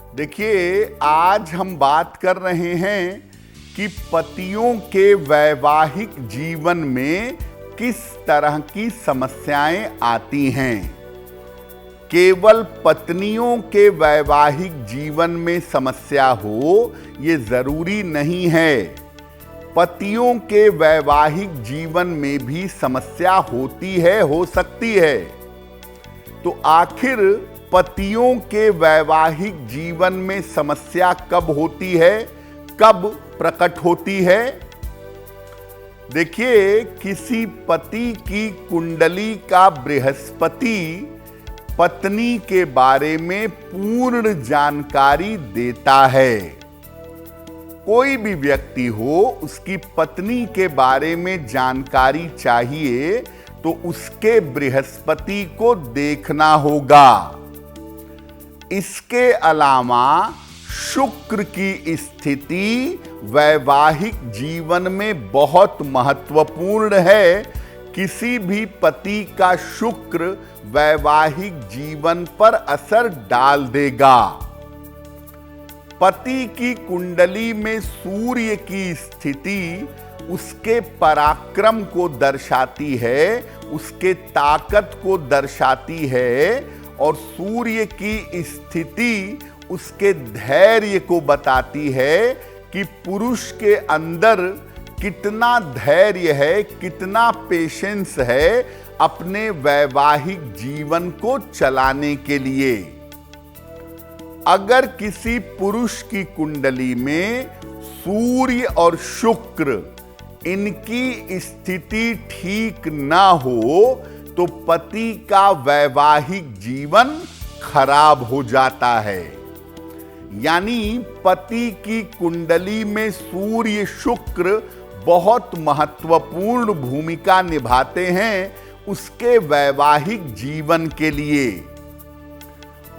देखिए, आज हम बात कर रहे हैं कि पतियों के वैवाहिक जीवन में किस तरह की समस्याएं आती हैं। केवल पत्नियों के वैवाहिक जीवन में समस्या हो ये जरूरी नहीं है। पतियों के वैवाहिक जीवन में भी समस्या होती है, हो सकती है। तो आखिर पतियों के वैवाहिक जीवन में समस्या कब होती है, कब प्रकट होती है? देखिए, किसी पति की कुंडली का बृहस्पति पत्नी के बारे में पूर्ण जानकारी देता है। कोई भी व्यक्ति हो, उसकी पत्नी के बारे में जानकारी चाहिए तो उसके बृहस्पति को देखना होगा। इसके अलावा शुक्र की स्थिति वैवाहिक जीवन में बहुत महत्वपूर्ण है। किसी भी पति का शुक्र वैवाहिक जीवन पर असर डाल देगा। पति की कुंडली में सूर्य की स्थिति उसके पराक्रम को दर्शाती है, उसके ताकत को दर्शाती है, और सूर्य की स्थिति उसके धैर्य को बताती है कि पुरुष के अंदर कितना धैर्य है, कितना पेशेंस है अपने वैवाहिक जीवन को चलाने के लिए। अगर किसी पुरुष की कुंडली में सूर्य और शुक्र इनकी स्थिति ठीक ना हो तो पति का वैवाहिक जीवन खराब हो जाता है। यानी पति की कुंडली में सूर्य शुक्र बहुत महत्वपूर्ण भूमिका निभाते हैं उसके वैवाहिक जीवन के लिए।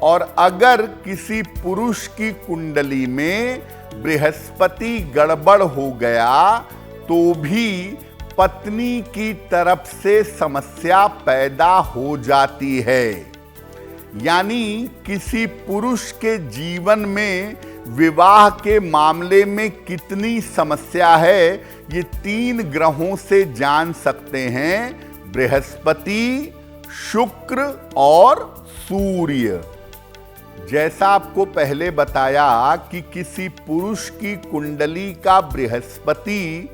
और अगर किसी पुरुष की कुंडली में बृहस्पति गड़बड़ हो गया तो भी पत्नी की तरफ से समस्या पैदा हो जाती है। यानी किसी पुरुष के जीवन में विवाह के मामले में कितनी समस्या है ये 3 ग्रहों से जान सकते हैं, बृहस्पति, शुक्र और सूर्य। जैसा आपको पहले बताया कि किसी पुरुष की कुंडली का बृहस्पति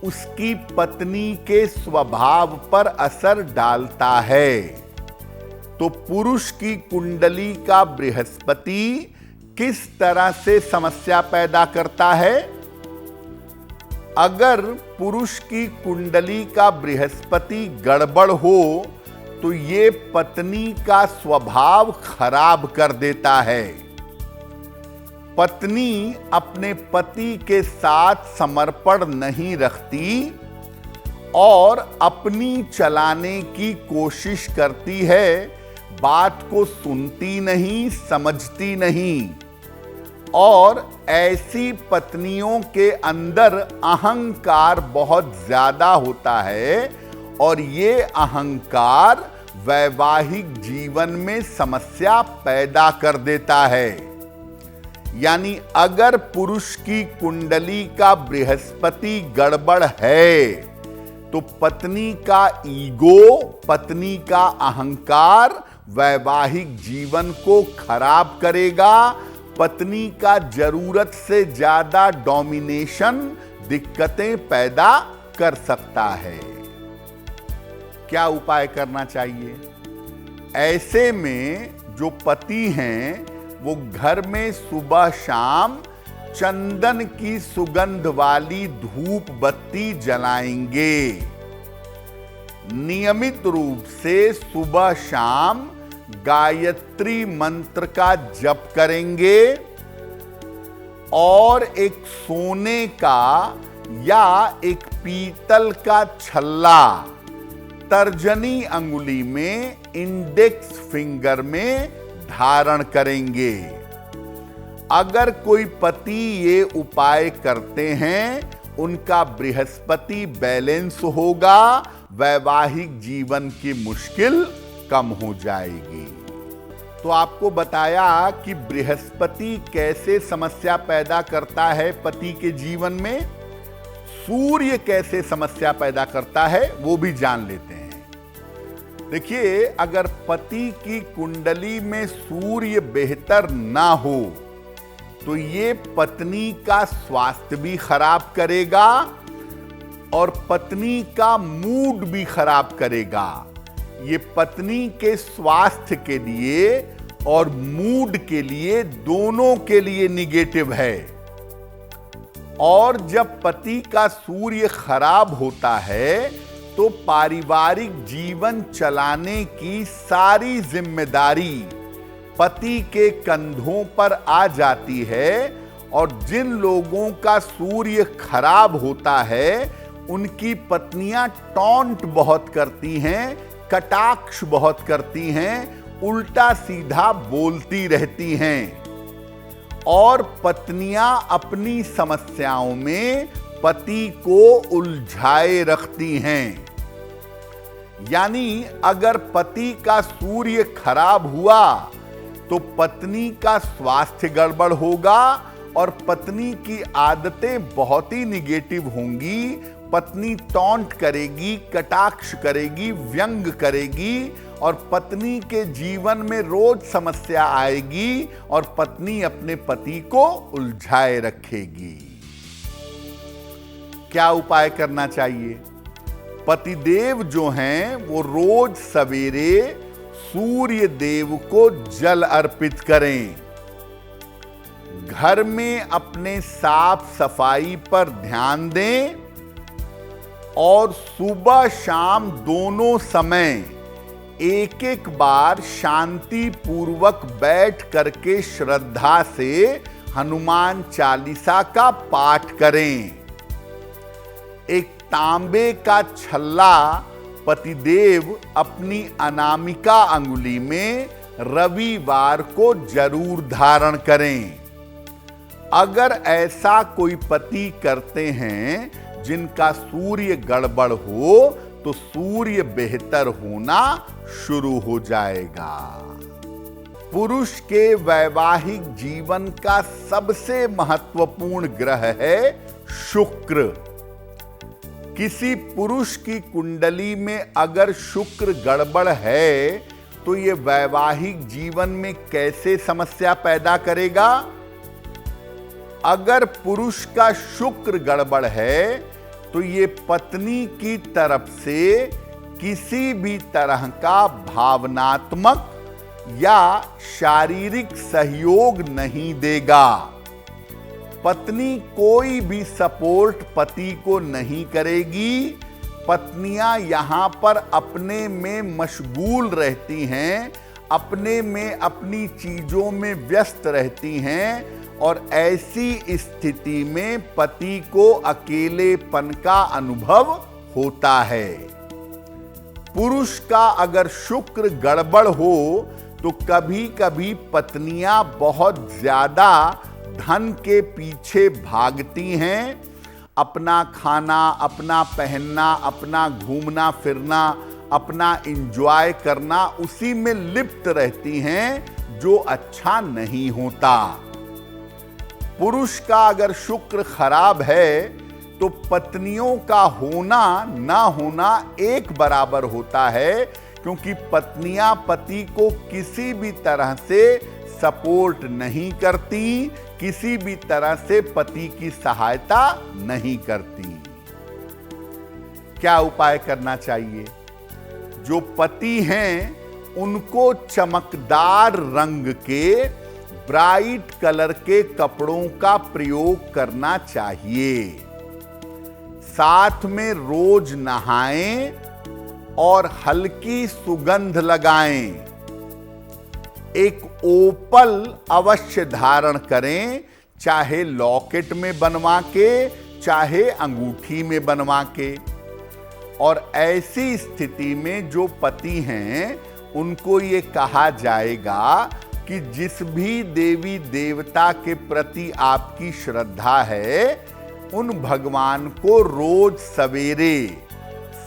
उसकी पत्नी के स्वभाव पर असर डालता है, तो पुरुष की कुंडली का बृहस्पति किस तरह से समस्या पैदा करता है? अगर पुरुष की कुंडली का बृहस्पति गड़बड़ हो तो ये पत्नी का स्वभाव खराब कर देता है। पत्नी अपने पति के साथ समर्पण नहीं रखती और अपनी चलाने की कोशिश करती है, बात को सुनती नहीं, समझती नहीं। और ऐसी पत्नियों के अंदर अहंकार बहुत ज्यादा होता है और ये अहंकार वैवाहिक जीवन में समस्या पैदा कर देता है। यानी अगर पुरुष की कुंडली का बृहस्पति गड़बड़ है तो पत्नी का ईगो, पत्नी का अहंकार वैवाहिक जीवन को खराब करेगा। पत्नी का जरूरत से ज्यादा डोमिनेशन दिक्कतें पैदा कर सकता है। क्या उपाय करना चाहिए? ऐसे में जो पति हैं वो घर में सुबह शाम चंदन की सुगंध वाली धूप बत्ती जलाएंगे। नियमित रूप से सुबह शाम गायत्री मंत्र का जप करेंगे और एक सोने का या एक पीतल का छल्ला तर्जनी अंगुली में, इंडेक्स फिंगर में धारण करेंगे। अगर कोई पति ये उपाय करते हैं, उनका बृहस्पति बैलेंस होगा, वैवाहिक जीवन की मुश्किल कम हो जाएगी। तो आपको बताया कि बृहस्पति कैसे समस्या पैदा करता है पति के जीवन में, सूर्य कैसे समस्या पैदा करता है वो भी जान लेते हैं। देखिए, अगर पति की कुंडली में सूर्य बेहतर ना हो तो ये पत्नी का स्वास्थ्य भी खराब करेगा और पत्नी का मूड भी खराब करेगा। ये पत्नी के स्वास्थ्य के लिए और मूड के लिए, दोनों के लिए निगेटिव है। और जब पति का सूर्य खराब होता है तो पारिवारिक जीवन चलाने की सारी जिम्मेदारी पति के कंधों पर आ जाती है। और जिन लोगों का सूर्य खराब होता है उनकी पत्नियां टॉन्ट बहुत करती हैं, कटाक्ष बहुत करती हैं, उल्टा सीधा बोलती रहती हैं और पत्नियां अपनी समस्याओं में पति को उलझाए रखती हैं। यानी अगर पति का सूर्य खराब हुआ तो पत्नी का स्वास्थ्य गड़बड़ होगा और पत्नी की आदतें बहुत ही निगेटिव होंगी। पत्नी टॉन्ट करेगी, कटाक्ष करेगी, व्यंग करेगी और पत्नी के जीवन में रोज समस्या आएगी और पत्नी अपने पति को उलझाए रखेगी। क्या उपाय करना चाहिए? पतिदेव जो हैं वो रोज सवेरे सूर्य देव को जल अर्पित करें। घर में अपने साफ सफाई पर ध्यान दें और सुबह शाम दोनों समय एक एक बार शांति पूर्वक बैठ करके श्रद्धा से हनुमान चालीसा का पाठ करें। एक तांबे का छल्ला पतिदेव अपनी अनामिका अंगुली में रविवार को जरूर धारण करें। अगर ऐसा कोई पति करते हैं जिनका सूर्य गड़बड़ हो तो सूर्य बेहतर होना शुरू हो जाएगा। पुरुष के वैवाहिक जीवन का सबसे महत्वपूर्ण ग्रह है शुक्र। किसी पुरुष की कुंडली में अगर शुक्र गड़बड़ है तो यह वैवाहिक जीवन में कैसे समस्या पैदा करेगा? अगर पुरुष का शुक्र गड़बड़ है तो ये पत्नी की तरफ से किसी भी तरह का भावनात्मक या शारीरिक सहयोग नहीं देगा। पत्नी कोई भी सपोर्ट पति को नहीं करेगी। पत्नियां यहां पर अपने में मशगूल रहती हैं, अपने में अपनी चीजों में व्यस्त रहती हैं और ऐसी स्थिति में पति को अकेलेपन का अनुभव होता है। पुरुष का अगर शुक्र गड़बड़ हो तो कभी कभी पत्नियां बहुत ज्यादा धन के पीछे भागती हैं। अपना खाना, अपना पहनना, अपना घूमना फिरना, अपना एंजॉय करना, उसी में लिप्त रहती हैं जो अच्छा नहीं होता। पुरुष का अगर शुक्र खराब है तो पत्नियों का होना ना होना एक बराबर होता है, क्योंकि पत्नियां पति को किसी भी तरह से सपोर्ट नहीं करती, किसी भी तरह से पति की सहायता नहीं करती। क्या उपाय करना चाहिए? जो पति हैं उनको चमकदार रंग के, ब्राइट कलर के कपड़ों का प्रयोग करना चाहिए। साथ में रोज नहाएं और हल्की सुगंध लगाएं। एक ओपल अवश्य धारण करें, चाहे लॉकेट में बनवा के, चाहे अंगूठी में बनवा के। और ऐसी स्थिति में जो पति हैं उनको ये कहा जाएगा कि जिस भी देवी देवता के प्रति आपकी श्रद्धा है उन भगवान को रोज सवेरे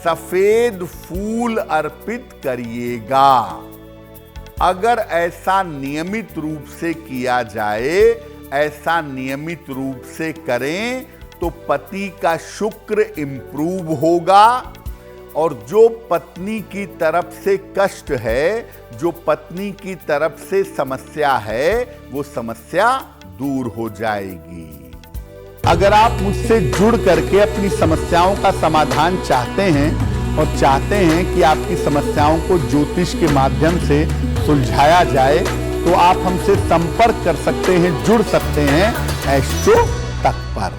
सफेद फूल अर्पित करिएगा। अगर ऐसा नियमित रूप से किया जाए, ऐसा नियमित रूप से करें तो पति का शुक्र इंप्रूव होगा और जो पत्नी की तरफ से कष्ट है, जो पत्नी की तरफ से समस्या है, वो समस्या दूर हो जाएगी। अगर आप मुझसे जुड़ करके अपनी समस्याओं का समाधान चाहते हैं और चाहते हैं कि आपकी समस्याओं को ज्योतिष के माध्यम से सुलझाया जाए, तो आप हमसे संपर्क कर सकते हैं, जुड़ सकते हैं एस्ट्रो तक पर।